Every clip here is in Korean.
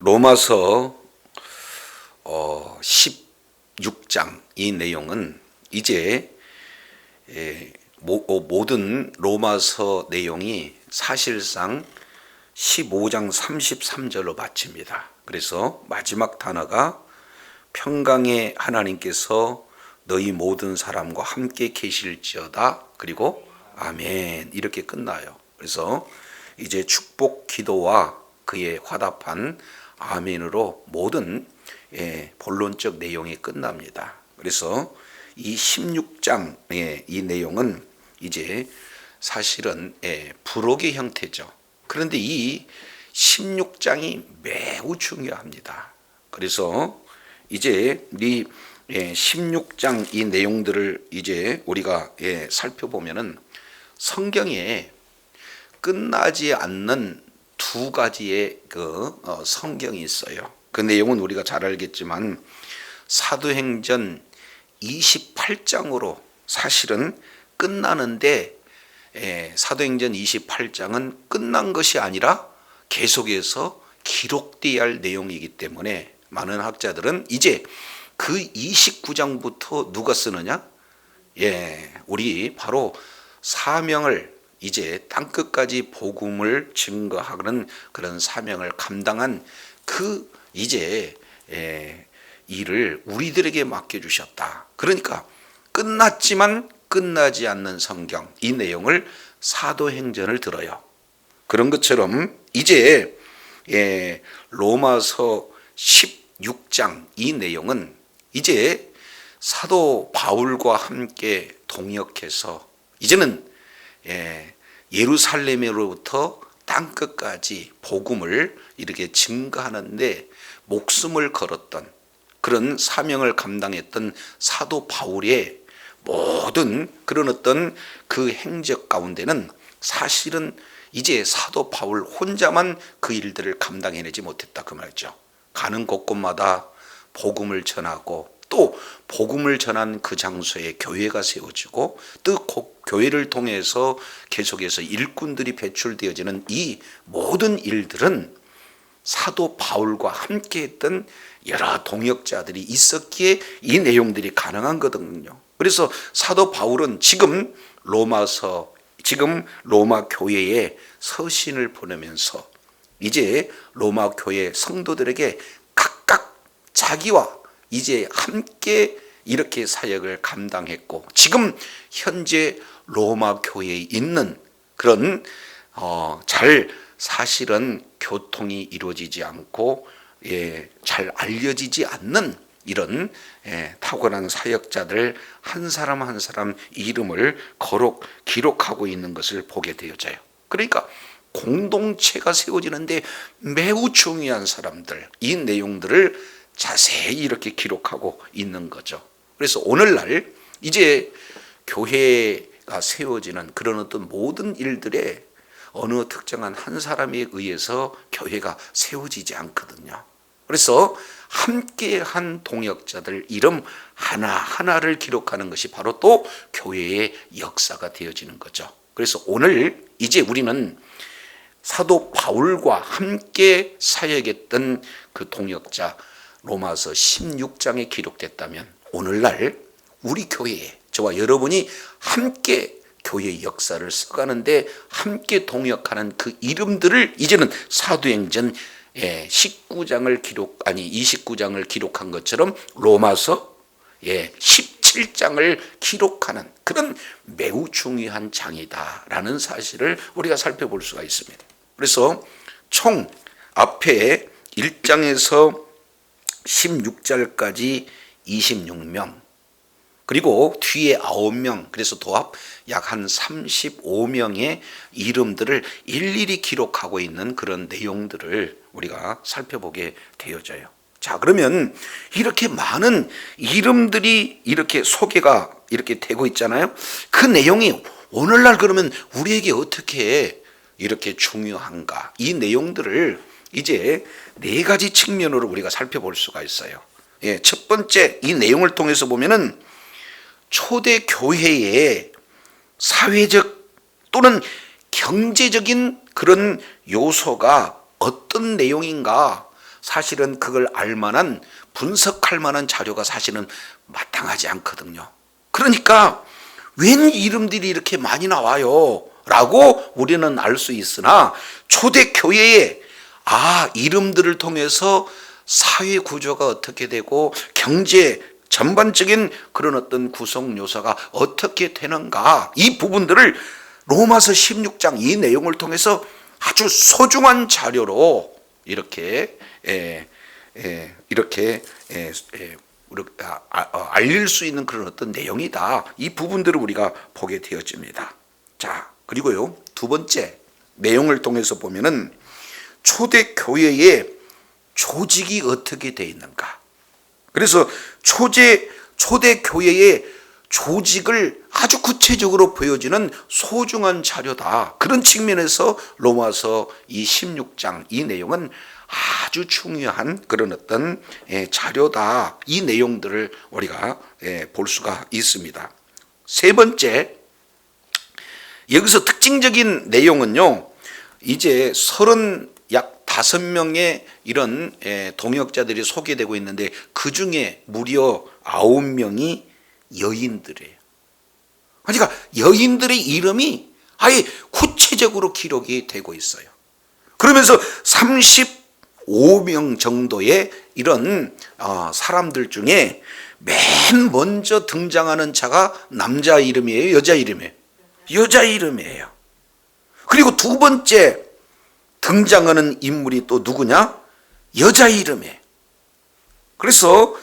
로마서 16장 이 내용은 이제 모든 로마서 내용이 사실상 15장 33절로 마칩니다. 그래서 마지막 단어가 평강의 하나님께서 너희 모든 사람과 함께 계실지어다. 그리고 아멘 이렇게 끝나요. 그래서 이제 축복 기도와 그에 화답한 아멘으로 모든 본론적 내용이 끝납니다. 그래서 이 16장의 이 내용은 이제 사실은 부록의 형태죠. 그런데 이 16장이 매우 중요합니다. 그래서 이제 이 16장 이 내용들을 이제 우리가 살펴보면은 성경에 끝나지 않는 두 가지의 성경이 있어요. 그 내용은 우리가 잘 알겠지만 사도행전 28장으로 사실은 끝나는데 사도행전 28장은 끝난 것이 아니라 계속해서 기록되어야 할 내용이기 때문에 많은 학자들은 이제 그 29장부터 누가 쓰느냐? 우리 바로 사명을 이제 땅끝까지 복음을 증거하는 그런 사명을 감당한 그 이제 일을 우리들에게 맡겨주셨다. 그러니까 끝났지만 끝나지 않는 성경 이 내용을 사도행전을 들어요. 그런 것처럼 이제 로마서 16장 이 내용은 이제 사도 바울과 함께 동역해서 이제는 예루살렘으로부터 땅끝까지 복음을 이렇게 증거하는데 목숨을 걸었던 그런 사명을 감당했던 사도 바울의 모든 그런 어떤 그 행적 가운데는 사실은 이제 사도 바울 혼자만 그 일들을 감당해내지 못했다 그 말이죠. 가는 곳곳마다 복음을 전하고 또 복음을 전한 그 장소에 교회가 세워지고 또 교회를 통해서 계속해서 일꾼들이 배출되어지는 이 모든 일들은 사도 바울과 함께 했던 여러 동역자들이 있었기에 이 내용들이 가능한 거거든요. 그래서 사도 바울은 지금 로마 교회에 서신을 보내면서 이제 로마 교회 성도들에게 각각 자기와 이제 함께 이렇게 사역을 감당했고 지금 현재 로마 교회에 있는 그런 잘 사실은 교통이 이루어지지 않고 잘 알려지지 않는 이런 탁월한 사역자들 한 사람 한 사람 이름을 기록하고 있는 것을 보게 되어져요. 그러니까 공동체가 세워지는데 매우 중요한 사람들 이 내용들을 자세히 이렇게 기록하고 있는 거죠. 그래서 오늘날 이제 교회가 세워지는 그런 어떤 모든 일들에 어느 특정한 한 사람에 의해서 교회가 세워지지 않거든요. 그래서 함께한 동역자들 이름 하나하나를 기록하는 것이 바로 또 교회의 역사가 되어지는 거죠. 그래서 오늘 이제 우리는 사도 바울과 함께 사역했던 그 동역자 로마서 16장에 기록됐다면 오늘날 우리 교회에 저와 여러분이 함께 교회의 역사를 써가는데 함께 동역하는 그 이름들을 이제는 사도행전 29장을 기록한 것처럼 로마서 17장을 기록하는 그런 매우 중요한 장이다라는 사실을 우리가 살펴볼 수가 있습니다. 그래서 총 앞에 1장에서 16절까지 26명 그리고 뒤에 9명 그래서 도합 약 한 35명의 이름들을 일일이 기록하고 있는 그런 내용들을 우리가 살펴보게 되어져요. 자, 그러면 이렇게 많은 이름들이 이렇게 소개가 이렇게 되고 있잖아요. 그 내용이 오늘날 그러면 우리에게 어떻게 이렇게 중요한가? 이 내용들을 이제 네 가지 측면으로 우리가 살펴볼 수가 있어요. 첫 번째 이 내용을 통해서 보면은 초대 교회의 사회적 또는 경제적인 그런 요소가 어떤 내용인가 사실은 그걸 알만한, 분석할 만한 자료가 사실은 마땅하지 않거든요. 그러니까 웬 이름들이 이렇게 많이 나와요 라고 우리는 알 수 있으나, 초대교회에 이름들을 통해서 사회 구조가 어떻게 되고 경제 전반적인 그런 어떤 구성 요소가 어떻게 되는가, 이 부분들을 로마서 16장 이 내용을 통해서 아주 소중한 자료로 이렇게 알릴 수 있는 그런 어떤 내용이다. 이 부분들을 우리가 보게 되어집니다. 자, 그리고요, 두 번째 내용을 통해서 보면은 초대교회의 조직이 어떻게 되어 있는가. 그래서 초대교회의 조직을 아주 구체적으로 보여주는 소중한 자료다. 그런 측면에서 로마서 이 16장 이 내용은 아주 중요한 그런 어떤 자료다. 이 내용들을 우리가 볼 수가 있습니다. 세 번째, 여기서 특징적인 내용은요, 이제 약 5명의 이런 동역자들이 소개되고 있는데, 그 중에 무려 9명이 여인들이에요. 그러니까 여인들의 이름이 아예 구체적으로 기록이 되고 있어요. 그러면서 35명 정도의 이런 사람들 중에 맨 먼저 등장하는 자가 남자 이름이에요, 여자 이름이에요? 여자 이름이에요. 그리고 두 번째 등장하는 인물이 또 누구냐? 여자 이름이에요. 그래서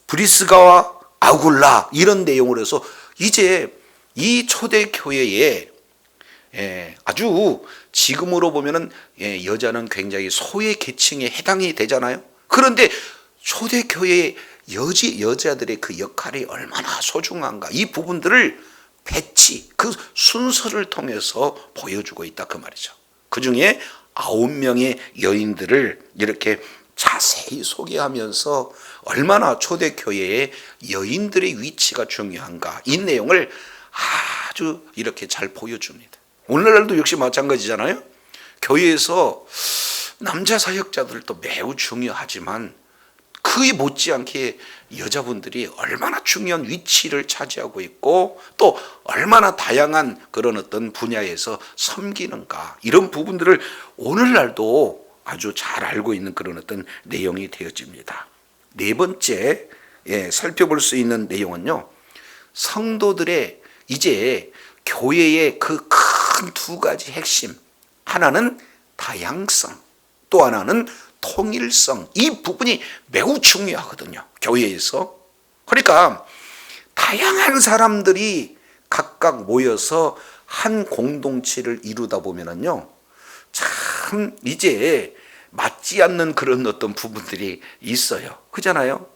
브리스가와 아굴라 이런 내용으로 해서 이제 이 초대교회에 아주 지금으로 보면은 여자는 굉장히 소외 계층에 해당이 되잖아요. 그런데 초대교회의 여자들의 그 역할이 얼마나 소중한가, 이 부분들을 배치, 그 순서를 통해서 보여주고 있다 그 말이죠. 그 중에 9명의 여인들을 이렇게 자세히 소개하면서 얼마나 초대교회의 여인들의 위치가 중요한가, 이 내용을 아주 이렇게 잘 보여줍니다. 오늘날도 역시 마찬가지잖아요. 교회에서 남자 사역자들도 매우 중요하지만 그에 못지않게 여자분들이 얼마나 중요한 위치를 차지하고 있고, 또 얼마나 다양한 그런 어떤 분야에서 섬기는가, 이런 부분들을 오늘날도 아주 잘 알고 있는 그런 어떤 내용이 되어집니다. 네 번째 살펴볼 수 있는 내용은요, 성도들의 이제 교회의 그 큰 두 가지 핵심, 하나는 다양성, 또 하나는 통일성, 이 부분이 매우 중요하거든요, 교회에서. 그러니까 다양한 사람들이 각각 모여서 한 공동체를 이루다 보면은요, 참 이제 맞지 않는 그런 어떤 부분들이 있어요. 그렇잖아요.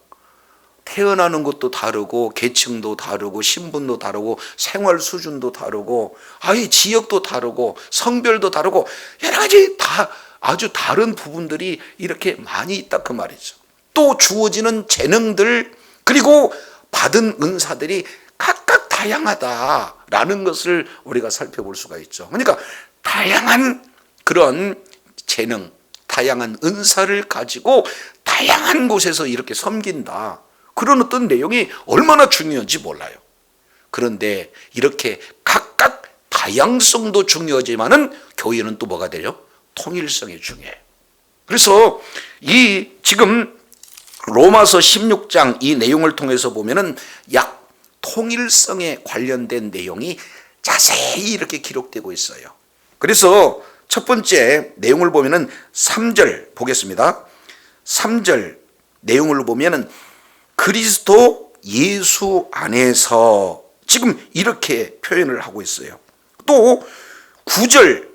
태어나는 것도 다르고, 계층도 다르고, 신분도 다르고, 생활 수준도 다르고, 아예 지역도 다르고, 성별도 다르고, 여러 가지 다 아주 다른 부분들이 이렇게 많이 있다 그 말이죠. 또 주어지는 재능들, 그리고 받은 은사들이 각각 다양하다라는 것을 우리가 살펴볼 수가 있죠. 그러니까 다양한 그런 재능, 다양한 은사를 가지고 다양한 곳에서 이렇게 섬긴다, 그런 어떤 내용이 얼마나 중요한지 몰라요. 그런데 이렇게 각각 다양성도 중요하지만은 교회는 또 뭐가 돼요? 통일성이 중요해요. 그래서 이 지금 로마서 16장 이 내용을 통해서 보면은 약 통일성에 관련된 내용이 자세히 이렇게 기록되고 있어요. 그래서 첫 번째 내용을 보면은 3절 보겠습니다. 3절 내용을 보면은 그리스도 예수 안에서, 지금 이렇게 표현을 하고 있어요. 또 9절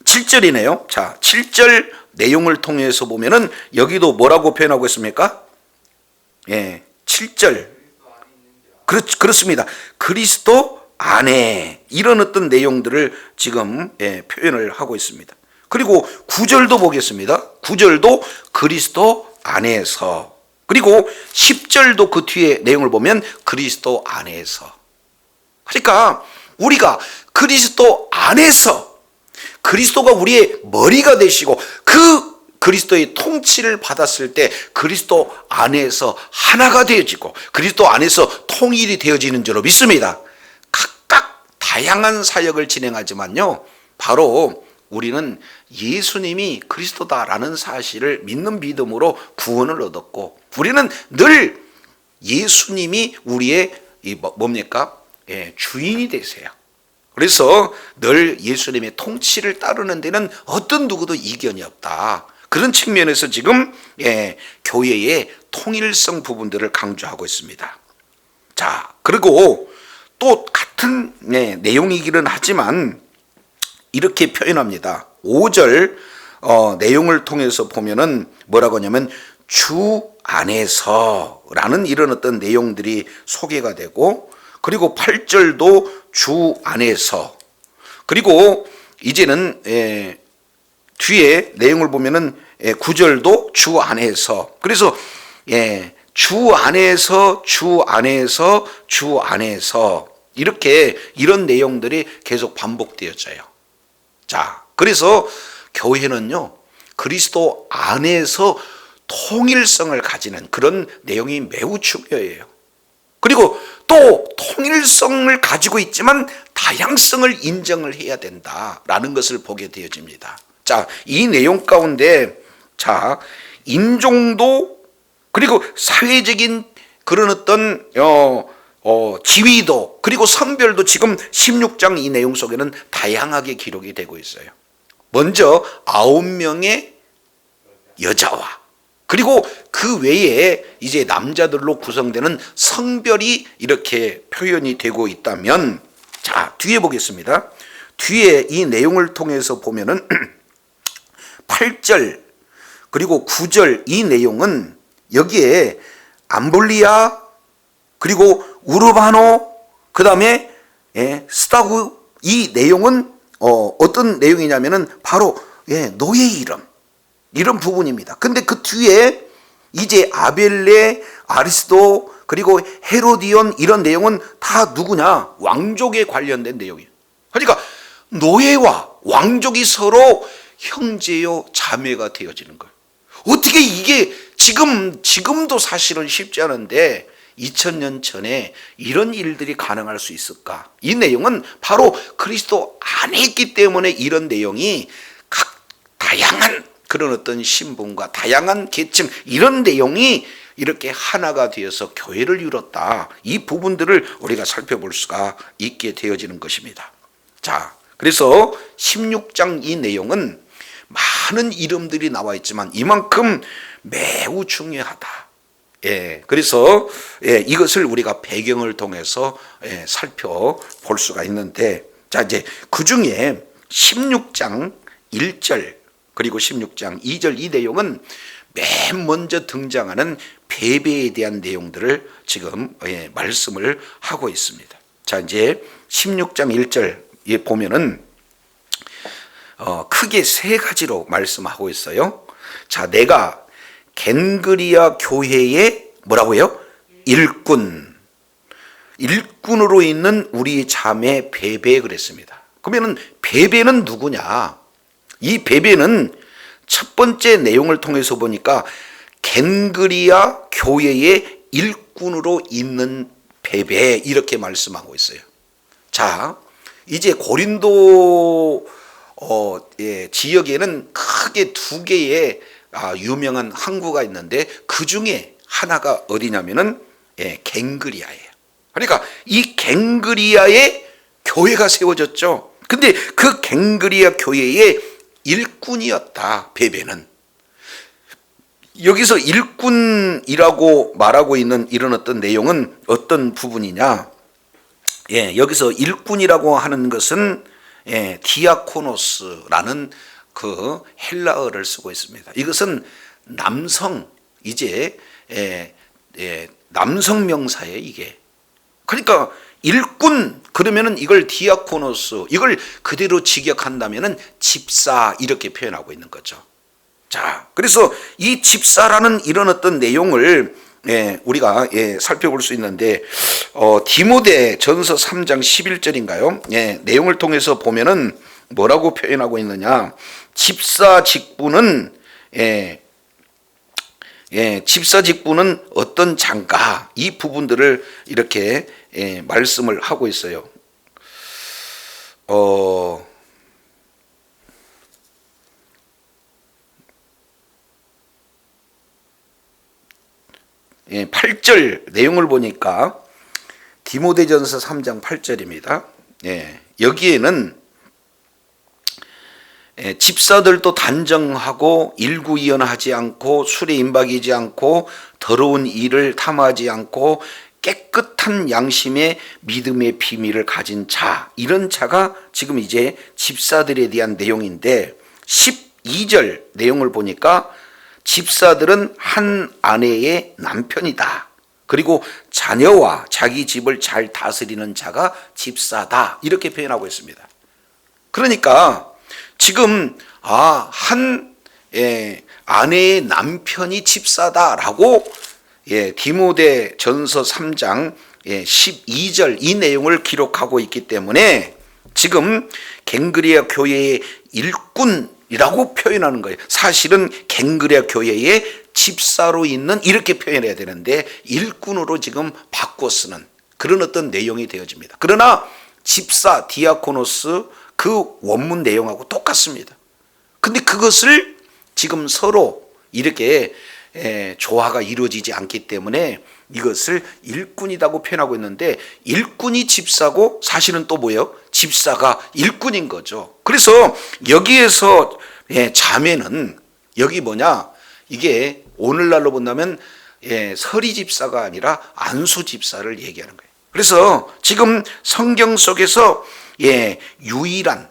7절이네요. 자, 7절 내용을 통해서 보면은 여기도 뭐라고 표현하고 있습니까? 7절. 그렇습니다. 그리스도 안에, 이런 어떤 내용들을 지금 표현을 하고 있습니다. 그리고 9절도 보겠습니다. 9절도 그리스도 안에서, 그리고 10절도 그 뒤에 내용을 보면 그리스도 안에서. 그러니까 우리가 그리스도 안에서, 그리스도가 우리의 머리가 되시고 그 그리스도의 통치를 받았을 때 그리스도 안에서 하나가 되어지고 그리스도 안에서 통일이 되어지는 줄로 믿습니다. 각각 다양한 사역을 진행하지만요, 바로 우리는 예수님이 그리스도다라는 사실을 믿는 믿음으로 구원을 얻었고, 우리는 늘 예수님이 우리의 뭡니까? 주인이 되세요. 그래서 늘 예수님의 통치를 따르는 데는 어떤 누구도 이견이 없다. 그런 측면에서 지금 교회의 통일성 부분들을 강조하고 있습니다. 자, 그리고 또 같은 내용이기는 하지만 이렇게 표현합니다. 5절 내용을 통해서 보면은 뭐라고 하냐면 주 안에서라는 이런 어떤 내용들이 소개가 되고, 그리고 8절도 주 안에서, 그리고 이제는 뒤에 내용을 보면은 9절도 주 안에서, 그래서 주 안에서 주 안에서 주 안에서 이렇게 이런 내용들이 계속 반복되어져요. 자, 그래서 교회는요, 그리스도 안에서 통일성을 가지는 그런 내용이 매우 중요해요. 그리고 또 통일성을 가지고 있지만 다양성을 인정을 해야 된다라는 것을 보게 되어집니다. 자, 이 내용 가운데 자, 인종도 그리고 사회적인 그런 어떤 지위도 그리고 성별도 지금 16장 이 내용 속에는 다양하게 기록이 되고 있어요. 먼저 9명의 여자와 그리고 그 외에 이제 남자들로 구성되는 성별이 이렇게 표현이 되고 있다면, 자, 뒤에 보겠습니다. 뒤에 이 내용을 통해서 보면은 8절 그리고 9절 이 내용은 여기에 암볼리아 그리고 우르바노 그 다음에 스타구, 이 내용은 어떤 내용이냐면은 바로 노예 이런 부분입니다. 근데 그 뒤에 이제 아벨레, 아리스도 그리고 헤로디온 이런 내용은 다 누구냐? 왕족에 관련된 내용이에요. 그러니까 노예와 왕족이 서로 형제요 자매가 되어지는 거예요. 어떻게 이게 지금도 사실은 쉽지 않은데 2000년 전에 이런 일들이 가능할 수 있을까? 이 내용은 바로 그리스도 안에 있기 때문에 이런 내용이 각 다양한 그런 어떤 신분과 다양한 계층 이런 내용이 이렇게 하나가 되어서 교회를 이뤘다. 이 부분들을 우리가 살펴볼 수가 있게 되어지는 것입니다. 자, 그래서 16장 이 내용은 많은 이름들이 나와 있지만 이만큼 매우 중요하다. 그래서 이것을 우리가 배경을 통해서 살펴볼 수가 있는데, 자, 이제 그 중에 16장 1절 그리고 16장 2절 이 내용은 맨 먼저 등장하는 배배에 대한 내용들을 지금 말씀을 하고 있습니다. 자, 이제 16장 1절에 보면은 크게 세 가지로 말씀하고 있어요. 자, 내가 겐그리아 교회의 뭐라고요? 일꾼으로 있는 우리 자매 베베 그랬습니다. 그러면은 베베는 누구냐? 이 베베는 첫 번째 내용을 통해서 보니까 겐그리아 교회의 일꾼으로 있는 베베 이렇게 말씀하고 있어요. 자, 이제 고린도 지역에는 크게 두 개의 유명한 항구가 있는데 그 중에 하나가 어디냐면은 겐그리아예요. 그러니까 이 겐그리아에 교회가 세워졌죠. 근데 그 겐그리아 교회의 일꾼이었다, 베베는. 여기서 일꾼이라고 말하고 있는 이런 어떤 내용은 어떤 부분이냐? 여기서 일꾼이라고 하는 것은 디아코노스라는 그 헬라어를 쓰고 있습니다. 이것은 남성, 이제 남성 명사예요, 이게. 그러니까 일꾼 그러면은 이걸 디아코노스, 이걸 그대로 직역한다면은 집사 이렇게 표현하고 있는 거죠. 자, 그래서 이 집사라는 이런 어떤 내용을 우리가 살펴볼 수 있는데 디모데 전서 3장 11절인가요? 내용을 통해서 보면은 뭐라고 표현하고 있느냐? 집사 직분은 집사 직분은 어떤 장가, 이 부분들을 이렇게 말씀을 하고 있어요. 8절 내용을 보니까 디모데전서 3장 8절입니다. 여기에는 집사들도 단정하고 일구이연하지 않고 술에 임박이지 않고 더러운 일을 탐하지 않고 깨끗한 양심의 믿음의 비밀을 가진 자, 이런 자가 지금 이제 집사들에 대한 내용인데 12절 내용을 보니까 집사들은 한 아내의 남편이다. 그리고 자녀와 자기 집을 잘 다스리는 자가 집사다. 이렇게 표현하고 있습니다. 그러니까 지금 한 아내의 남편이 집사다라고 디모데전서 3장 12절 이 내용을 기록하고 있기 때문에 지금 갱그리아 교회의 일꾼이라고 표현하는 거예요. 사실은 갱그리아 교회의 집사로 있는, 이렇게 표현해야 되는데 일꾼으로 지금 바꿔 쓰는 그런 어떤 내용이 되어집니다. 그러나 집사, 디아코노스 그 원문 내용하고 똑같습니다. 근데 그것을 지금 서로 이렇게 조화가 이루어지지 않기 때문에 이것을 일꾼이라고 표현하고 있는데, 일꾼이 집사고 사실은 또 뭐예요? 집사가 일꾼인 거죠. 그래서 여기에서 자매는 여기 뭐냐? 이게 오늘날로 본다면 서리 집사가 아니라 안수 집사를 얘기하는 거예요. 그래서 지금 성경 속에서 유일한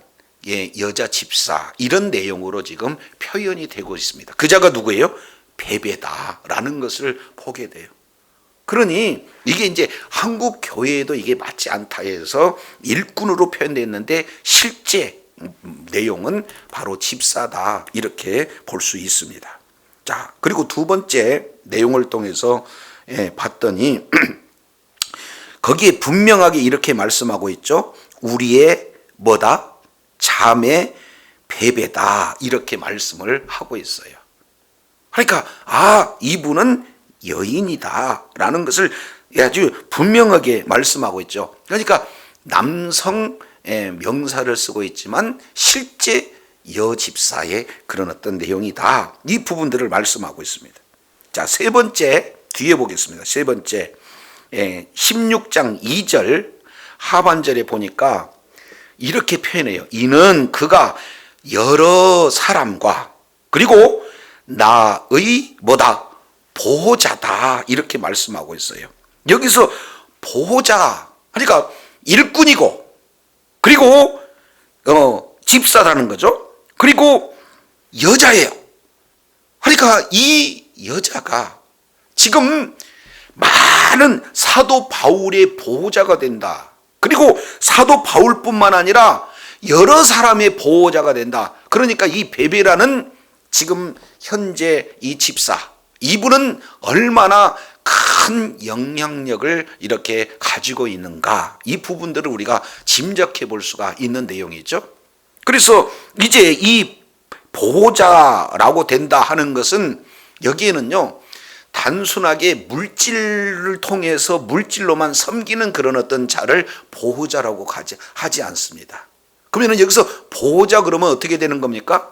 여자 집사, 이런 내용으로 지금 표현이 되고 있습니다. 그 자가 누구예요? 베베다라는 것을 보게 돼요. 그러니 이게 이제 한국 교회에도 이게 맞지 않다 해서 일꾼으로 표현됐는데 실제 내용은 바로 집사다, 이렇게 볼 수 있습니다. 자, 그리고 두 번째 내용을 통해서 봤더니 거기에 분명하게 이렇게 말씀하고 있죠. 우리의 뭐다? 자매 베베다, 이렇게 말씀을 하고 있어요. 그러니까 이분은 여인이다 라는 것을 아주 분명하게 말씀하고 있죠. 그러니까 남성 명사를 쓰고 있지만 실제 여집사의 그런 어떤 내용이다, 이 부분들을 말씀하고 있습니다. 자, 세 번째 뒤에 보겠습니다. 세 번째 16장 2절 하반절에 보니까 이렇게 표현해요. 이는 그가 여러 사람과 그리고 나의 뭐다? 보호자다, 이렇게 말씀하고 있어요. 여기서 보호자, 그러니까 일꾼이고 그리고 집사라는 거죠. 그리고 여자예요. 그러니까 이 여자가 지금 많은 사도 바울의 보호자가 된다. 그리고 사도 바울뿐만 아니라 여러 사람의 보호자가 된다. 그러니까 이 베베라는 지금 현재 이 집사, 이분은 얼마나 큰 영향력을 이렇게 가지고 있는가, 이 부분들을 우리가 짐작해 볼 수가 있는 내용이죠. 그래서 이제 이 보호자라고 된다 하는 것은 여기에는요, 단순하게 물질을 통해서 물질로만 섬기는 그런 어떤 자를 보호자라고 하지 않습니다. 그러면 여기서 보호자 그러면 어떻게 되는 겁니까?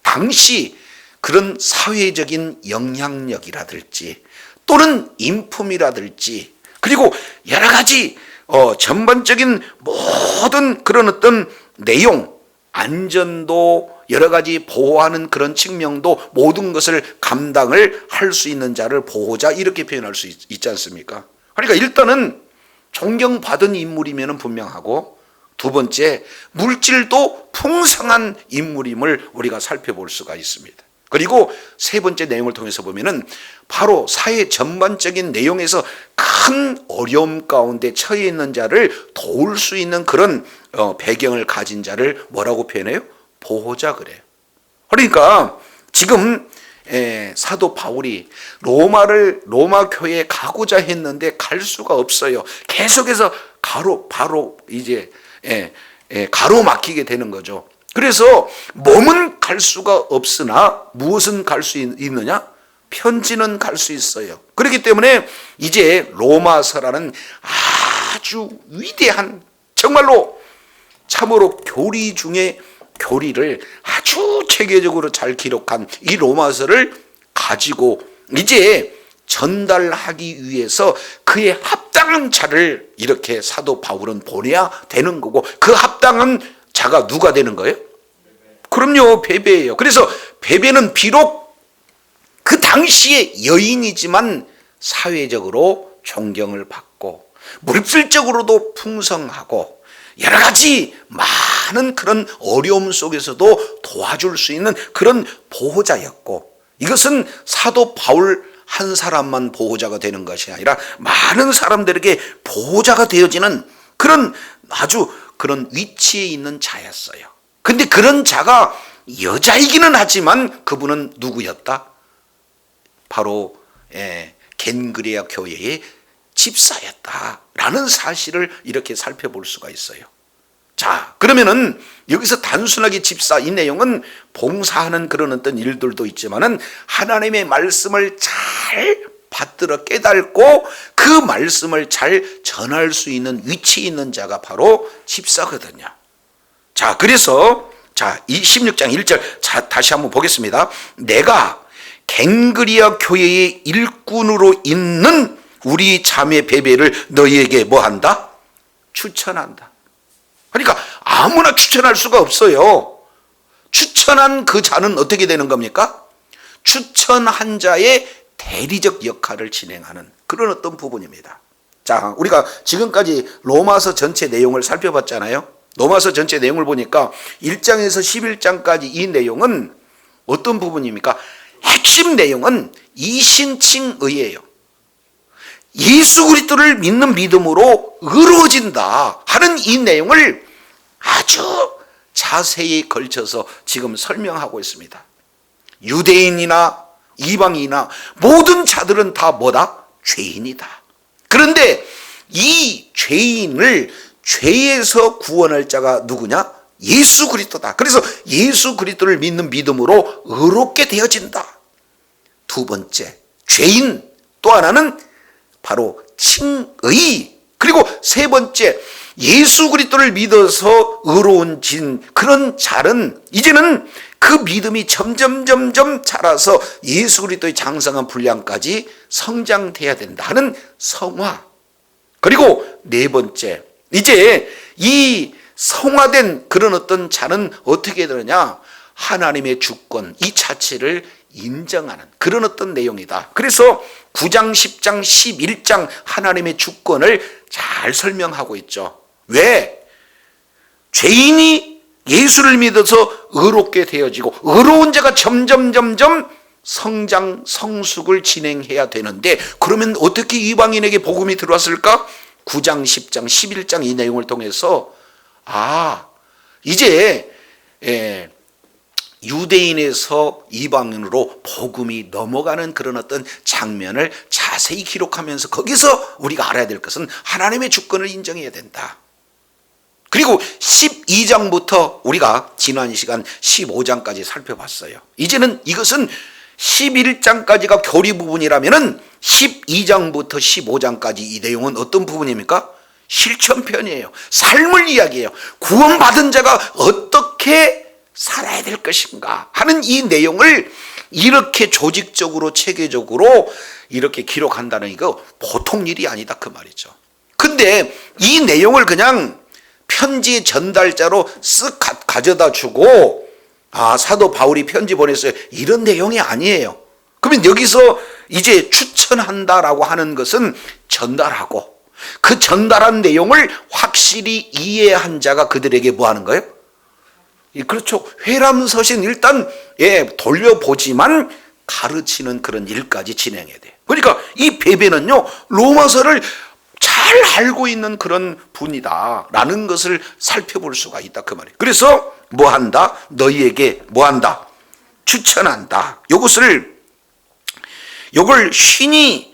당시 그런 사회적인 영향력이라든지 또는 인품이라든지 그리고 여러 가지 전반적인 모든 그런 어떤 내용, 안전도 여러 가지 보호하는 그런 측면도 모든 것을 감당을 할 수 있는 자를 보호자, 이렇게 표현할 수 있지 않습니까? 그러니까 일단은 존경받은 인물이면 분명하고, 두 번째 물질도 풍성한 인물임을 우리가 살펴볼 수가 있습니다. 그리고 세 번째 내용을 통해서 보면은 바로 사회 전반적인 내용에서 큰 어려움 가운데 처해 있는 자를 도울 수 있는 그런 배경을 가진 자를 뭐라고 표현해요? 보호자 그래요. 그러니까 지금 사도 바울이 로마 교회에 가고자 했는데 갈 수가 없어요. 계속해서 바로 이제 가로막히게 되는 거죠. 그래서 몸은 갈 수가 없으나 무엇은 갈 수 있느냐? 편지는 갈 수 있어요. 그렇기 때문에 이제 로마서라는 아주 위대한, 정말로 참으로 교리 중에 교리를 아주 체계적으로 잘 기록한 이 로마서를 가지고 이제 전달하기 위해서 그의 합당한 자를 이렇게 사도 바울은 보내야 되는 거고, 그 합당한 자가 누가 되는 거예요? 그럼요, 베베예요. 그래서 베베는 비록 그 당시의 여인이지만 사회적으로 존경을 받고 물질적으로도 풍성하고 여러 가지 많은 그런 어려움 속에서도 도와줄 수 있는 그런 보호자였고, 이것은 사도 바울 한 사람만 보호자가 되는 것이 아니라 많은 사람들에게 보호자가 되어지는 그런 아주 그런 위치에 있는 자였어요. 근데 그런 자가 여자이기는 하지만 그분은 누구였다? 바로 겐그레아 교회의 집사였다라는 사실을 이렇게 살펴볼 수가 있어요. 자, 그러면은 여기서 단순하게 집사, 이 내용은 봉사하는 그런 어떤 일들도 있지만은 하나님의 말씀을 잘 받들어 깨닫고 그 말씀을 잘 전할 수 있는 위치에 있는 자가 바로 집사거든요. 자, 그래서 이 16장 1절 다시 한번 보겠습니다. 내가 갱그리아 교회의 일꾼으로 있는 우리 자매 베베를 너희에게 뭐한다? 추천한다. 그러니까 아무나 추천할 수가 없어요. 추천한 그 자는 어떻게 되는 겁니까? 추천한 자의 대리적 역할을 진행하는 그런 어떤 부분입니다. 자, 우리가 지금까지 로마서 전체 내용을 살펴봤잖아요. 로마서 전체 내용을 보니까 1장에서 11장까지 이 내용은 어떤 부분입니까? 핵심 내용은 이신칭의예요. 예수 그리스도를 믿는 믿음으로 의로워진다 하는 이 내용을 아주 자세히 걸쳐서 지금 설명하고 있습니다. 유대인이나 이방인이나 모든 자들은 다 뭐다? 죄인이다. 그런데 이 죄인을 죄에서 구원할 자가 누구냐? 예수 그리스도다. 그래서 예수 그리스도를 믿는 믿음으로 의롭게 되어진다. 두 번째, 죄인. 또 하나는 바로 칭의. 그리고 세 번째, 예수 그리스도를 믿어서 의로워진 그런 자는 이제는 그 믿음이 점점 자라서 예수 그리스도의 장성한 분량까지 성장돼야 된다 하는 성화. 그리고 네 번째, 이제 이 성화된 그런 어떤 자는 어떻게 되느냐? 하나님의 주권 이 자체를 인정하는 그런 어떤 내용이다. 그래서 9장, 10장, 11장 하나님의 주권을 잘 설명하고 있죠. 왜? 죄인이 예수를 믿어서 의롭게 되어지고 의로운 자가 점점 성장, 성숙을 진행해야 되는데, 그러면 어떻게 이방인에게 복음이 들어왔을까? 9장, 10장, 11장 이 내용을 통해서 이제 유대인에서 이방인으로 복음이 넘어가는 그런 어떤 장면을 자세히 기록하면서 거기서 우리가 알아야 될 것은 하나님의 주권을 인정해야 된다. 그리고 12장부터 우리가 지난 시간 15장까지 살펴봤어요. 이제는 이것은 11장까지가 교리 부분이라면은 12장부터 15장까지 이 내용은 어떤 부분입니까? 실천편이에요. 삶을 이야기해요. 구원받은 자가 어떻게 살아야 될 것인가 하는 이 내용을 이렇게 조직적으로 체계적으로 이렇게 기록한다는 이거 보통 일이 아니다 그 말이죠. 근데 이 내용을 그냥 편지 전달자로 쓱 가져다 주고 사도 바울이 편지 보냈어요 이런 내용이 아니에요. 그러면 여기서 이제 추천한다라고 하는 것은 전달하고 그 전달한 내용을 확실히 이해한 자가 그들에게 뭐 하는 거예요? 그렇죠. 회람서신 일단 돌려보지만 가르치는 그런 일까지 진행해야 돼. 그러니까 이 베베는요 로마서를 잘 알고 있는 그런 분이다라는 것을 살펴볼 수가 있다 그 말이에요. 그래서 뭐 한다? 너희에게 뭐 한다? 추천한다. 요걸 휘니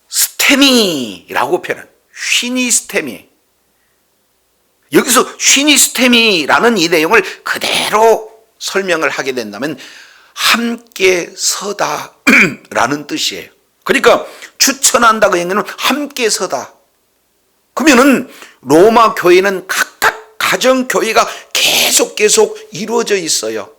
스테미라고 표현. 휘니 스테미. 여기서 쉬니스테미라는 이 내용을 그대로 설명을 하게 된다면 함께 서다 라는 뜻이에요. 그러니까 추천한다 그 얘기는 함께 서다. 그러면은 로마 교회는 각각 가정 교회가 계속 이루어져 있어요.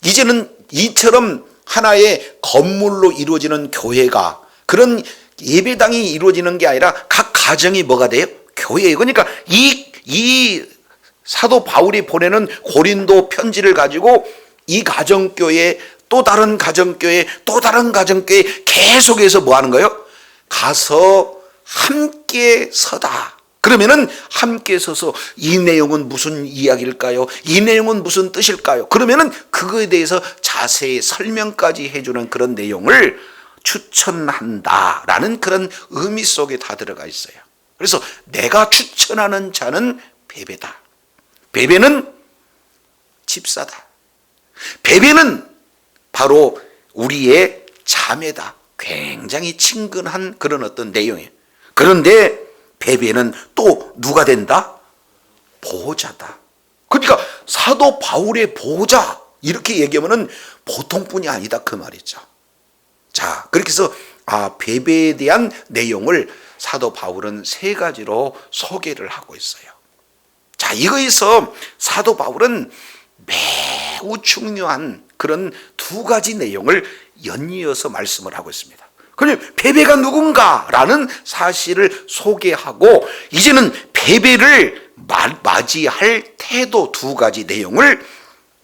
이제는 이처럼 하나의 건물로 이루어지는 교회가, 그런 예배당이 이루어지는 게 아니라 각 가정이 뭐가 돼요? 교회예요. 그러니까 이 사도 바울이 보내는 고린도 편지를 가지고 이 가정교회, 또 다른 가정교회, 또 다른 가정교회 계속해서 뭐 하는 거예요? 가서 함께 서다. 그러면은 함께 서서 이 내용은 무슨 이야기일까요? 이 내용은 무슨 뜻일까요? 그러면은 그거에 대해서 자세히 설명까지 해주는 그런 내용을 추천한다라는 그런 의미 속에 다 들어가 있어요. 그래서 내가 추천하는 자는 베베다. 베베는 집사다. 베베는 바로 우리의 자매다. 굉장히 친근한 그런 어떤 내용이에요. 그런데 베베는 또 누가 된다? 보호자다. 그러니까 사도 바울의 보호자 이렇게 얘기하면은 보통 분이 아니다 그 말이죠. 자, 그렇게 해서 베베에 대한 내용을 사도 바울은 세 가지로 소개를 하고 있어요. 자, 이거에서 사도 바울은 매우 중요한 그런 두 가지 내용을 연이어서 말씀을 하고 있습니다. 그럼 베베가 누군가라는 사실을 소개하고 이제는 베베를 맞이할 태도 두 가지 내용을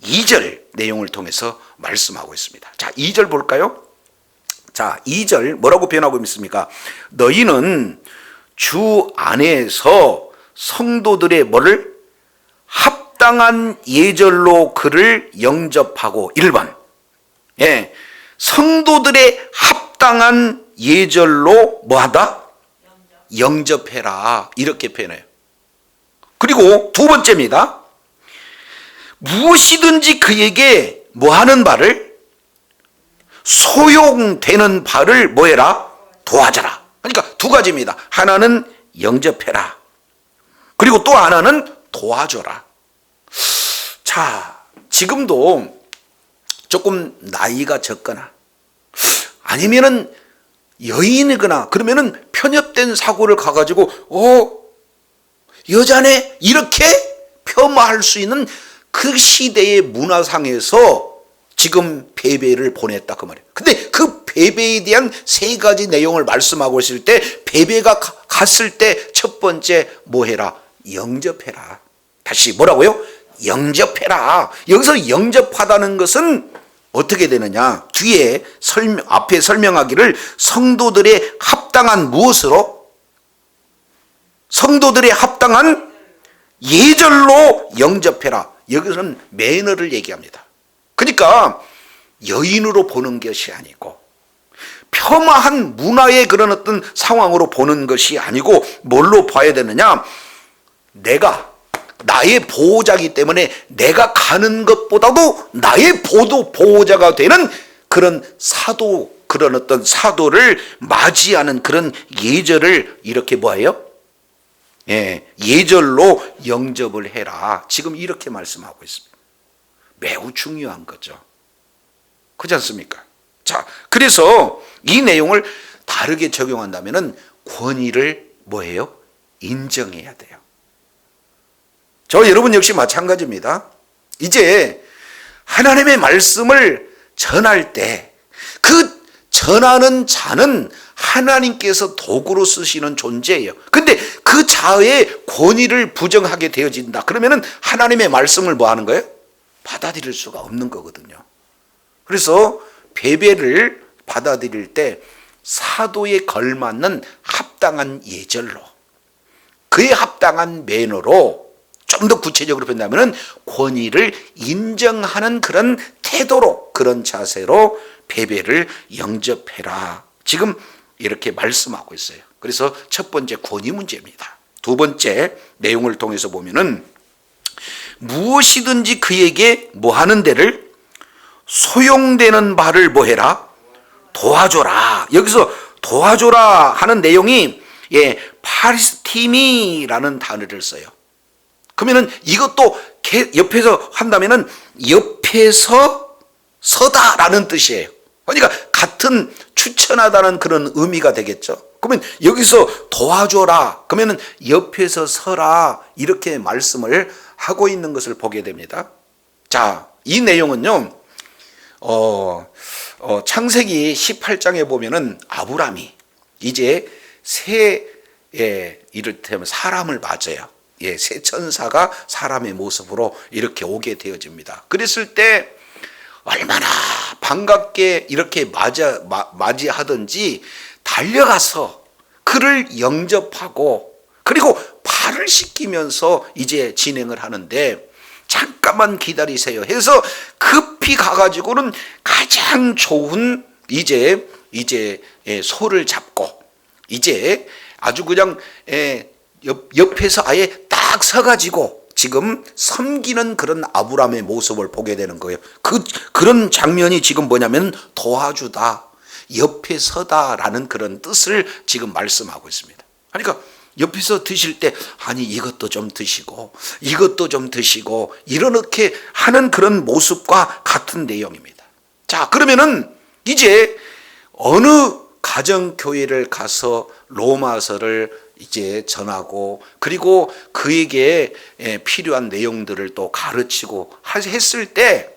2절 내용을 통해서 말씀하고 있습니다. 자, 2절 볼까요? 자, 2절 뭐라고 표현하고 있습니까? 너희는 주 안에서 성도들의 뭐를? 합당한 예절로 그를 영접하고 1번. 예, 성도들의 합당한 예절로 뭐하다? 영접해라. 이렇게 표현해요. 그리고 두 번째입니다. 무엇이든지 그에게 뭐하는 바를? 소용되는 바를 뭐해라? 도와줘라. 그러니까 두 가지입니다. 하나는 영접해라. 그리고 또 하나는 도와줘라. 자, 지금도 조금 나이가 적거나 아니면은 여인이거나 그러면은 편협된 사고를 가가지고 여자네 이렇게 폄하할 수 있는 그 시대의 문화상에서 지금 베베를 보냈다 그 말이에요. 근데 그 베베에 대한 세 가지 내용을 말씀하고 있을 때 베베가 갔을 때 첫 번째 뭐 해라? 영접해라. 다시 뭐라고요? 영접해라. 여기서 영접하다는 것은 어떻게 되느냐? 뒤에 앞에 설명하기를 성도들의 합당한 무엇으로? 성도들의 합당한 예절로 영접해라. 여기서는 매너를 얘기합니다. 그러니까 여인으로 보는 것이 아니고 폄하한 문화의 그런 어떤 상황으로 보는 것이 아니고 뭘로 봐야 되느냐? 내가 나의 보호자이기 때문에 내가 가는 것보다도 나의 보호자가 되는 그런 사도, 그런 어떤 사도를 맞이하는 그런 예절을 이렇게 뭐예요? 예절로 영접을 해라. 지금 이렇게 말씀하고 있습니다. 매우 중요한 거죠. 그렇지 않습니까? 자, 그래서 이 내용을 다르게 적용한다면은 권위를 뭐예요? 인정해야 돼요. 저 여러분 역시 마찬가지입니다. 이제 하나님의 말씀을 전할 때 그 전하는 자는 하나님께서 도구로 쓰시는 존재예요. 근데 그 자의 권위를 부정하게 되어진다. 그러면은 하나님의 말씀을 뭐 하는 거예요? 받아들일 수가 없는 거거든요. 그래서 베베를 받아들일 때 사도에 걸맞는 합당한 예절로, 그에 합당한 매너로, 좀 더 구체적으로 표현하면 권위를 인정하는 그런 태도로, 그런 자세로 베베를 영접해라. 지금 이렇게 말씀하고 있어요. 그래서 첫 번째 권위 문제입니다. 두 번째 내용을 통해서 보면은 무엇이든지 그에게 뭐 하는 데를? 소용되는 바를 뭐 해라? 도와줘라. 여기서 도와줘라 하는 내용이 파리스티미라는 단어를 써요. 그러면은 이것도 옆에서 한다면은 옆에서 서다라는 뜻이에요. 그러니까 같은 추천하다는 그런 의미가 되겠죠. 그러면 여기서 도와줘라, 그러면은 옆에서 서라, 이렇게 말씀을 하고 있는 것을 보게 됩니다. 자, 이 내용은요, 창세기 18장에 보면은 아브람이 이제 이를테면 사람을 맞아요. 새 천사가 사람의 모습으로 이렇게 오게 되어집니다. 그랬을 때 얼마나 반갑게 이렇게 맞이하든지 달려가서 그를 영접하고 그리고 발을 씻기면서 이제 진행을 하는데, 잠깐만 기다리세요 해서 급히 가가지고는 가장 좋은 이제 소를 잡고 이제 아주 그냥 옆에서 아예 딱 서가지고 지금 섬기는 그런 아브라함의 모습을 보게 되는 거예요. 그런 장면이 지금 뭐냐면 도와주다, 옆에 서다라는 그런 뜻을 지금 말씀하고 있습니다. 그러니까 옆에서 드실 때 아니 이것도 좀 드시고 이것도 좀 드시고 이렇게 하는 그런 모습과 같은 내용입니다. 자, 그러면은 이제 어느 가정교회를 가서 로마서를 이제 전하고 그리고 그에게 필요한 내용들을 또 가르치고 했을 때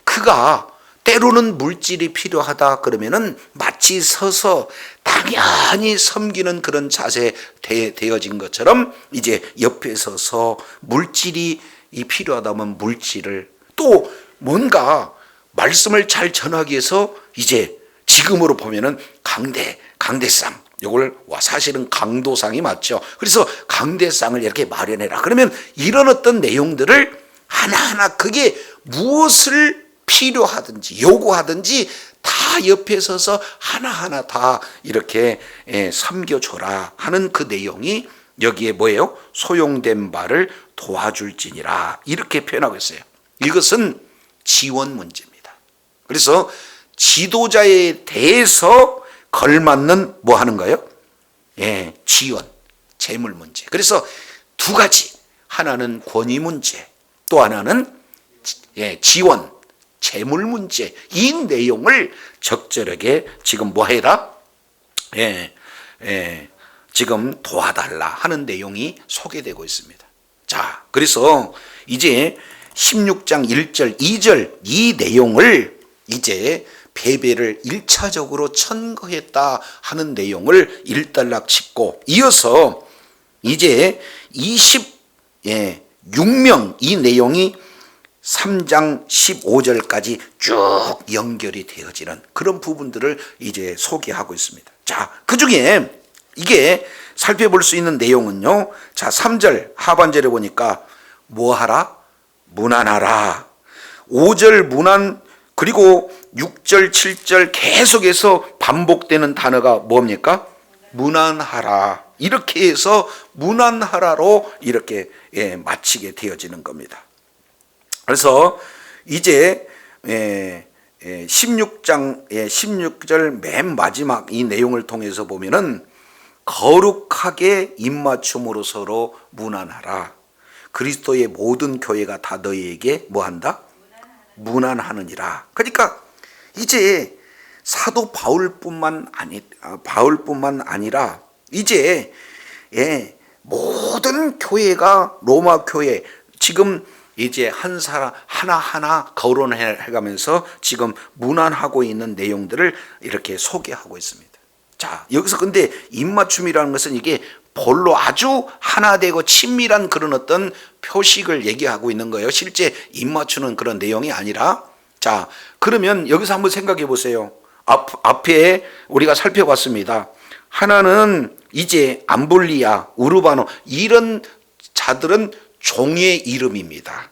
그가 때로는 물질이 필요하다 그러면은 마치 서서 당연히 섬기는 그런 자세 되어진 것처럼 이제 옆에 서서 물질이 필요하다면 물질을, 또 뭔가 말씀을 잘 전하기 위해서 이제 지금으로 보면은 강대상, 이걸 사실은 강도상이 맞죠. 그래서 강대상을 이렇게 마련해라. 그러면 이런 어떤 내용들을 하나하나 그게 무엇을 필요하든지 요구하든지 다 옆에 서서 하나하나 다 이렇게 섬겨줘라 하는 그 내용이 여기에 뭐예요? 소용된 바를 도와줄지니라, 이렇게 표현하고 있어요. 이것은 지원 문제입니다. 그래서 지도자에 대해서 걸맞는 뭐 하는 거예요? 지원, 재물 문제. 그래서 두 가지, 하나는 권위 문제, 또 하나는 지원, 재물 문제. 이 내용을 적절하게 지금 뭐 해라? 지금 도와달라 하는 내용이 소개되고 있습니다. 자, 그래서 이제 16장 1절, 2절 이 내용을 이제 베벨을 1차적으로 천거했다 하는 내용을 일단락 짚고, 이어서 이제 26명 이 내용이 3장 15절까지 쭉 연결이 되어지는 그런 부분들을 이제 소개하고 있습니다. 자, 그 중에 이게 살펴볼 수 있는 내용은요, 자, 3절 하반절에 보니까 뭐하라? 문안하라. 5절 문안, 그리고 6절 7절 계속해서 반복되는 단어가 뭡니까? 문안하라. 이렇게 해서 문안하라로 이렇게 마치게 되어지는 겁니다. 그래서 이제 16장 16절 맨 마지막 이 내용을 통해서 보면은 거룩하게 입맞춤으로 서로 문안하라. 그리스도의 모든 교회가 다 너희에게 뭐한다? 문안하느니라. 그러니까 이제 사도 바울뿐만 아니라 이제 모든 교회가 로마 교회 지금 이제 한 사람 하나하나 거론해가면서 지금 문안하고 있는 내용들을 이렇게 소개하고 있습니다. 자, 여기서 근데 입맞춤이라는 것은 이게 볼로 아주 하나 되고 친밀한 그런 어떤 표식을 얘기하고 있는 거예요. 실제 입맞추는 그런 내용이 아니라. 자, 그러면 여기서 한번 생각해 보세요. 앞에 우리가 살펴봤습니다. 하나는 이제 암블리아, 우르바노 이런 자들은 종의 이름입니다.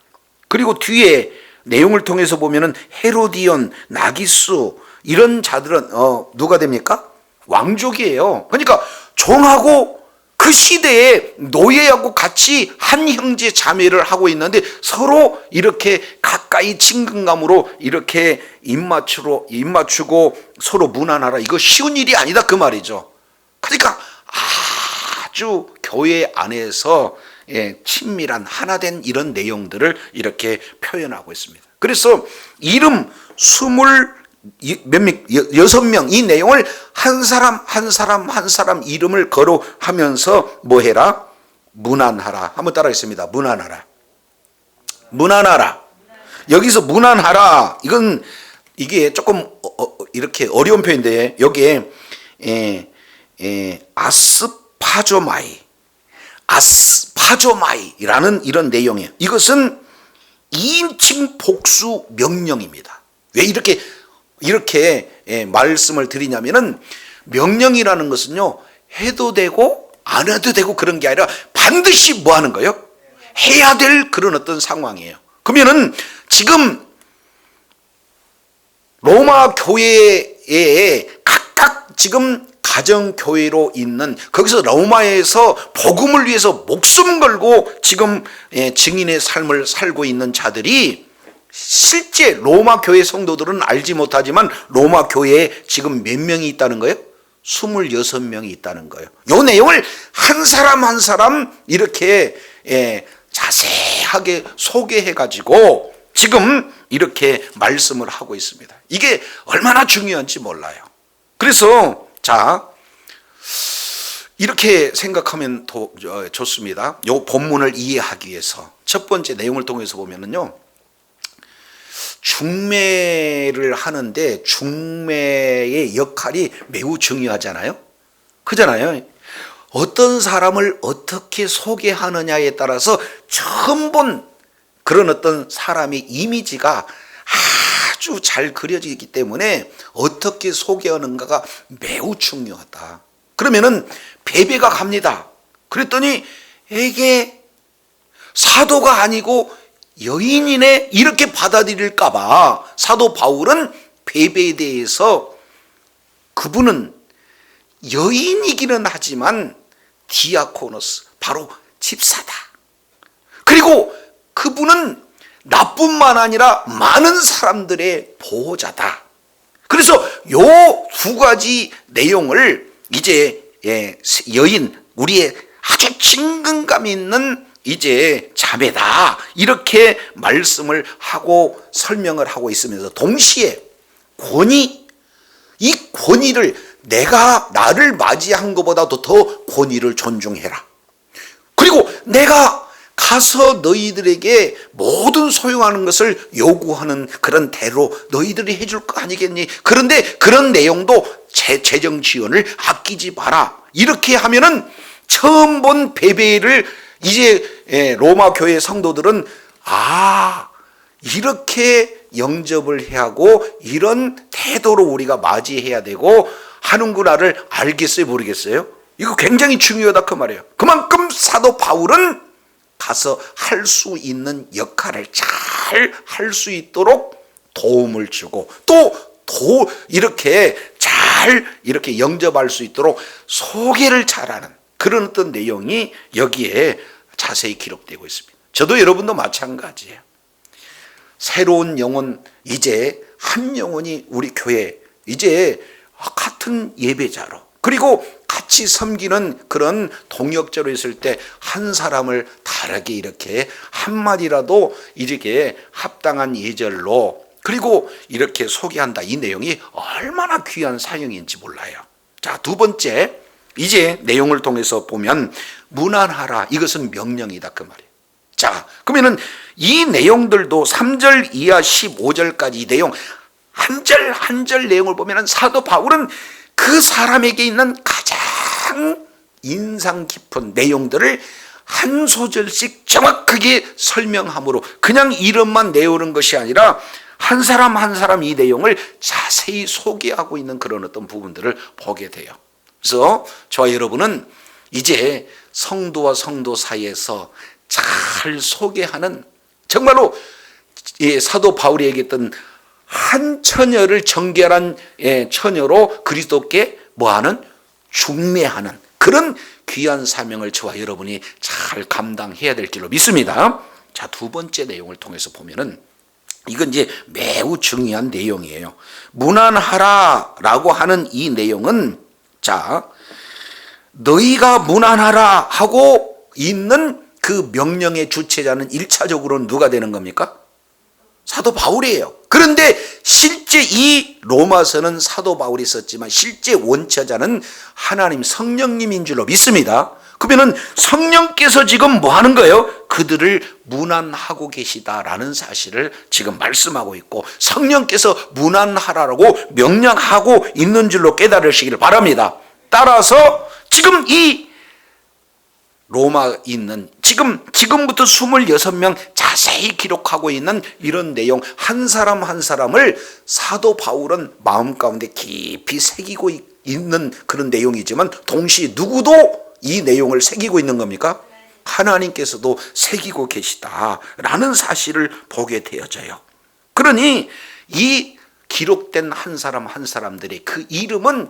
그리고 뒤에 내용을 통해서 보면은 헤로디온, 나기수 이런 자들은 누가 됩니까? 왕족이에요. 그러니까 종하고 그 시대에 노예하고 같이 한 형제 자매를 하고 있는데 서로 이렇게 가까이 친근감으로 이렇게 입맞추고 서로 문안하라. 이거 쉬운 일이 아니다 그 말이죠. 그러니까 아주 교회 안에서 친밀한 하나된 이런 내용들을 이렇게 표현하고 있습니다. 그래서 이름 26명 이 내용을 한 사람 한 사람 한 사람 이름을 거론하면서 뭐 해라? 문안하라. 한번 따라하겠습니다. 문안하라. 문안하라. 여기서 문안하라. 이게 조금 이렇게 어려운 표현인데 여기에 아스파조마이라는 이런 내용이에요. 이것은 2인칭 복수 명령입니다. 왜 이렇게 말씀을 드리냐면은 명령이라는 것은요 해도 되고 안 해도 되고 그런 게 아니라 반드시 뭐 하는 거예요? 해야 될 그런 어떤 상황이에요. 그러면은 지금 로마 교회에 각각 지금 가정교회로 있는 거기서 로마에서 복음을 위해서 목숨 걸고 지금 증인의 삶을 살고 있는 자들이 실제 로마 교회 성도들은 알지 못하지만 로마 교회에 지금 몇 명이 있다는 거예요? 26명이 있다는 거예요. 이 내용을 한 사람 한 사람 이렇게 자세하게 소개해 가지고 지금 이렇게 말씀을 하고 있습니다. 이게 얼마나 중요한지 몰라요. 그래서 자 이렇게 생각하면 좋습니다. 이 본문을 이해하기 위해서 첫 번째 내용을 통해서 보면은요 중매를 하는데 중매의 역할이 매우 중요하잖아요. 그잖아요. 어떤 사람을 어떻게 소개하느냐에 따라서 처음 본 그런 어떤 사람의 이미지가 아주 잘 그려지기 때문에 어떻게 소개하는가가 매우 중요하다. 그러면은 베베가 갑니다. 그랬더니 이게 사도가 아니고 여인이네 이렇게 받아들일까봐 사도 바울은 베베에 대해서 그분은 여인이기는 하지만 디아코노스 바로 집사다. 그리고 그분은 나뿐만 아니라 많은 사람들의 보호자다. 그래서 요 두 가지 내용을 이제 여인 우리의 아주 친근감 있는 이제 자매다 이렇게 말씀을 하고 설명을 하고 있으면서 동시에 이 권위를 내가 나를 맞이한 것보다도 더 권위를 존중해라. 그리고 내가 가서 너희들에게 모든 소용하는 것을 요구하는 그런 대로 너희들이 해줄 거 아니겠니? 그런데 그런 내용도 재정 지원을 아끼지 마라. 이렇게 하면은 처음 본 베베를 이제 로마 교회 성도들은 이렇게 영접을 해야 하고 이런 태도로 우리가 맞이해야 되고 하는구나를 알겠어요, 모르겠어요? 이거 굉장히 중요하다 그 말이에요. 그만큼 사도 바울은 가서 할 수 있는 역할을 잘 할 수 있도록 도움을 주고 또 이렇게 잘 이렇게 영접할 수 있도록 소개를 잘하는 그런 어떤 내용이 여기에 자세히 기록되고 있습니다. 저도 여러분도 마찬가지예요. 새로운 영혼 이제 한 영혼이 우리 교회 이제 같은 예배자로 그리고 같이 섬기는 그런 동역자로 있을 때 한 사람을 다르게 이렇게 한마디라도 이렇게 합당한 예절로 그리고 이렇게 소개한다. 이 내용이 얼마나 귀한 사용인지 몰라요. 자, 두 번째 이제 내용을 통해서 보면 문안하라. 이것은 명령이다 그 말이에요. 자, 그러면은 이 내용들도 3절 이하 15절까지 이 내용 한 절 한 절 내용을 보면은 사도 바울은 그 사람에게 있는 가장 인상 깊은 내용들을 한 소절씩 정확하게 설명함으로 그냥 이름만 내오는 것이 아니라 한 사람 한 사람 이 내용을 자세히 소개하고 있는 그런 어떤 부분들을 보게 돼요. 그래서 저와 여러분은 이제 성도와 성도 사이에서 잘 소개하는 정말로 사도 바울이 얘기했던 한 처녀를 정결한 처녀로 그리스도께 뭐하는? 중매하는 그런 귀한 사명을 저와 여러분이 잘 감당해야 될 줄로 믿습니다. 자, 두 번째 내용을 통해서 보면은 이건 이제 매우 중요한 내용이에요. 문안하라 라고 하는 이 내용은 자, 너희가 문안하라 하고 있는 그 명령의 주체자는 1차적으로는 누가 되는 겁니까? 사도 바울이에요. 그런데 실제 이 로마서는 사도 바울이 썼지만 실제 원처자는 하나님 성령님인 줄로 믿습니다. 그러면은 성령께서 지금 뭐 하는 거예요? 그들을 문안하고 계시다라는 사실을 지금 말씀하고 있고, 성령께서 문안하라고 명령하고 있는 줄로 깨달으시기를 바랍니다. 따라서 지금 이 로마에 있는 지금부터 26명 자세히 기록하고 있는 이런 내용 한 사람 한 사람을 사도 바울은 마음 가운데 깊이 새기고 있는 그런 내용이지만, 동시에 누구도 이 내용을 새기고 있는 겁니까? 하나님께서도 새기고 계시다라는 사실을 보게 되어져요. 그러니 이 기록된 한 사람 한 사람들의 그 이름은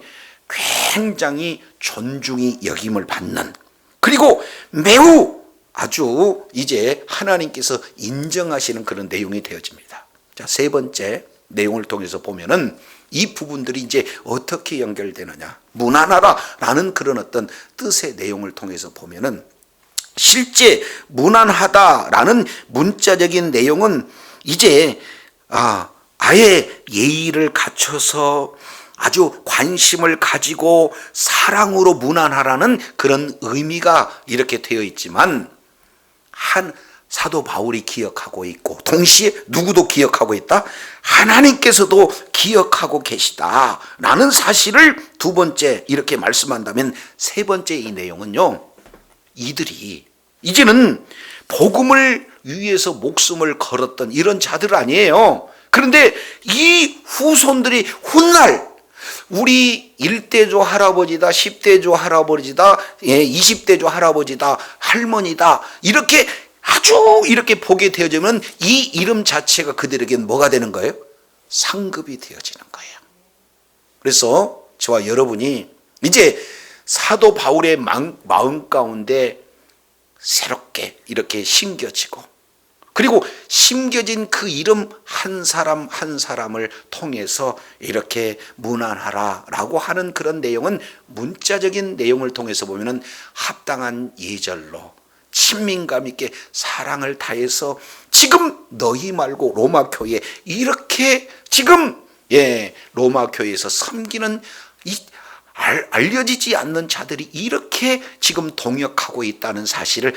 굉장히 존중이 여김을 받는, 그리고 매우 아주 이제 하나님께서 인정하시는 그런 내용이 되어집니다. 자, 세 번째 내용을 통해서 보면은 이 부분들이 이제 어떻게 연결되느냐, 문안하라라는 그런 어떤 뜻의 내용을 통해서 보면은, 실제 문안하다라는 문자적인 내용은 이제 아예 예의를 갖춰서 아주 관심을 가지고 사랑으로 문안하라는 그런 의미가 이렇게 되어 있지만, 한 사도 바울이 기억하고 있고 동시에 누구도 기억하고 있다? 하나님께서도 기억하고 계시다라는 사실을 두 번째 이렇게 말씀한다면, 세 번째 이 내용은요, 이들이 이제는 복음을 위해서 목숨을 걸었던 이런 자들 아니에요. 그런데 이 후손들이 훗날 우리 1대조 할아버지다, 10대조 할아버지다, 20대조 할아버지다, 할머니다, 이렇게 아주 이렇게 보게 되어지면 이 이름 자체가 그들에게는 뭐가 되는 거예요? 상급이 되어지는 거예요. 그래서 저와 여러분이 이제 사도 바울의 마음 가운데 새롭게 이렇게 심겨지고, 그리고 심겨진 그 이름 한 사람 한 사람을 통해서 이렇게 문안하라라고 하는 그런 내용은 문자적인 내용을 통해서 보면은 합당한 예절로 친밀감 있게 사랑을 다해서 지금 너희 말고 로마 교회 이렇게 지금 로마 교회에서 섬기는 알려지지 않는 자들이 이렇게 지금 동역하고 있다는 사실을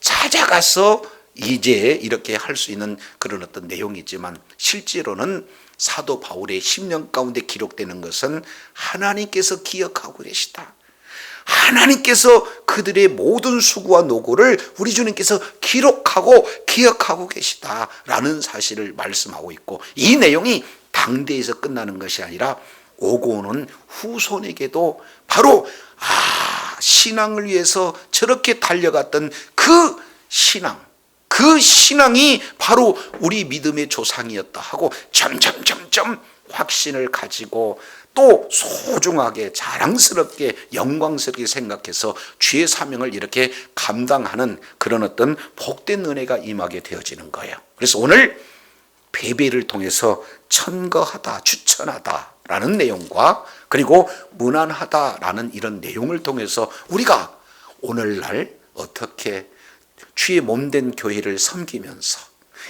찾아가서 이제 이렇게 할 수 있는 그런 어떤 내용이지만, 실제로는 사도 바울의 심령 가운데 기록되는 것은 하나님께서 기억하고 계시다. 하나님께서 그들의 모든 수고와 노고를 우리 주님께서 기억하고 계시다라는 사실을 말씀하고 있고, 이 내용이 당대에서 끝나는 것이 아니라 오고 오는 후손에게도 바로 신앙을 위해서 저렇게 달려갔던 그 신앙이 바로 우리 믿음의 조상이었다 하고 점점 확신을 가지고 또 소중하게 자랑스럽게 영광스럽게 생각해서 주의 사명을 이렇게 감당하는 그런 어떤 복된 은혜가 임하게 되어지는 거예요. 그래서 오늘 베베를 통해서 천거하다, 추천하다라는 내용과 그리고 문안하다라는 이런 내용을 통해서 우리가 오늘날 어떻게 주의 몸된 교회를 섬기면서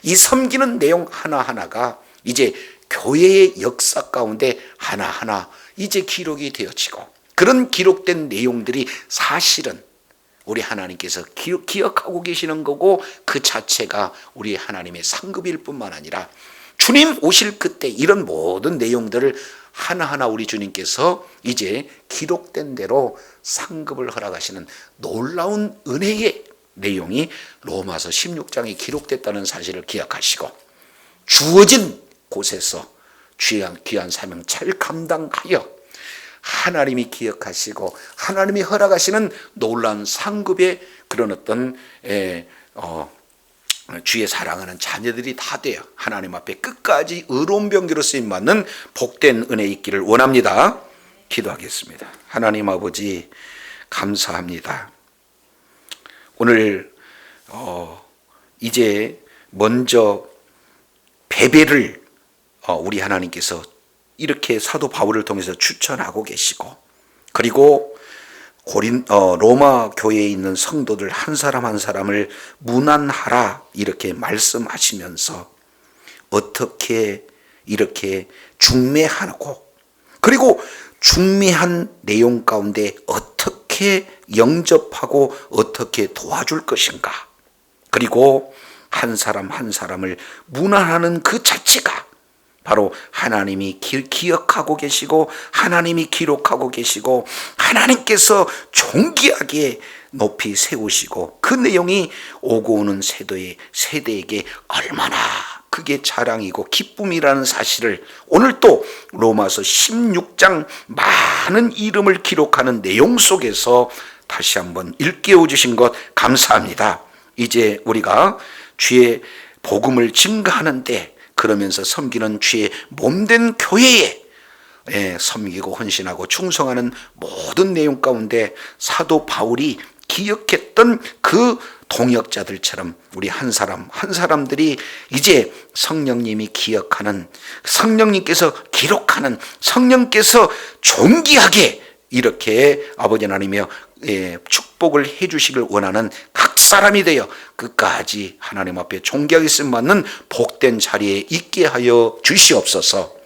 이 섬기는 내용 하나하나가 이제 교회의 역사 가운데 하나하나 이제 기록이 되어지고, 그런 기록된 내용들이 사실은 우리 하나님께서 기억하고 계시는 거고, 그 자체가 우리 하나님의 상급일 뿐만 아니라 주님 오실 그때 이런 모든 내용들을 하나하나 우리 주님께서 이제 기록된 대로 상급을 허락하시는 놀라운 은혜의 내용이 로마서 16장에 기록됐다는 사실을 기억하시고, 주어진 곳에서 귀한 사명 잘 감당하여 하나님이 기억하시고 하나님이 허락하시는 놀라운 상급의 그런 어떤 주의 사랑하는 자녀들이 다 되어 하나님 앞에 끝까지 의로운 병기로 쓰임받는 복된 은혜 있기를 원합니다. 기도하겠습니다. 하나님 아버지 감사합니다. 오늘 이제 먼저 베베를 우리 하나님께서 이렇게 사도 바울을 통해서 추천하고 계시고, 그리고 로마 교회에 있는 성도들 한 사람 한 사람을 문안하라 이렇게 말씀하시면서 어떻게 이렇게 중매하고, 그리고 중매한 내용 가운데 어떻게 영접하고 어떻게 도와줄 것인가, 그리고 한 사람 한 사람을 문안하는 그 자체가 바로 하나님이 기억하고 계시고 하나님이 기록하고 계시고 하나님께서 존귀하게 높이 세우시고 그 내용이 오고 오는 세대에게 얼마나 그게 자랑이고 기쁨이라는 사실을 오늘 또 로마서 16장 많은 이름을 기록하는 내용 속에서 다시 한번 일깨워 주신 것 감사합니다. 이제 우리가 주의 복음을 증거하는데, 그러면서 섬기는 주의 몸된 교회에 섬기고 헌신하고 충성하는 모든 내용 가운데 사도 바울이 기억했던 그 동역자들처럼 우리 한 사람 한 사람들이 이제 성령님이 기억하는, 성령님께서 기록하는, 성령께서 존귀하게 이렇게 아버지 하나님이여 축복을 해 주시길 원하는 각 사람이 되어 끝까지 하나님 앞에 존귀하게 쓰임 받는 복된 자리에 있게 하여 주시옵소서.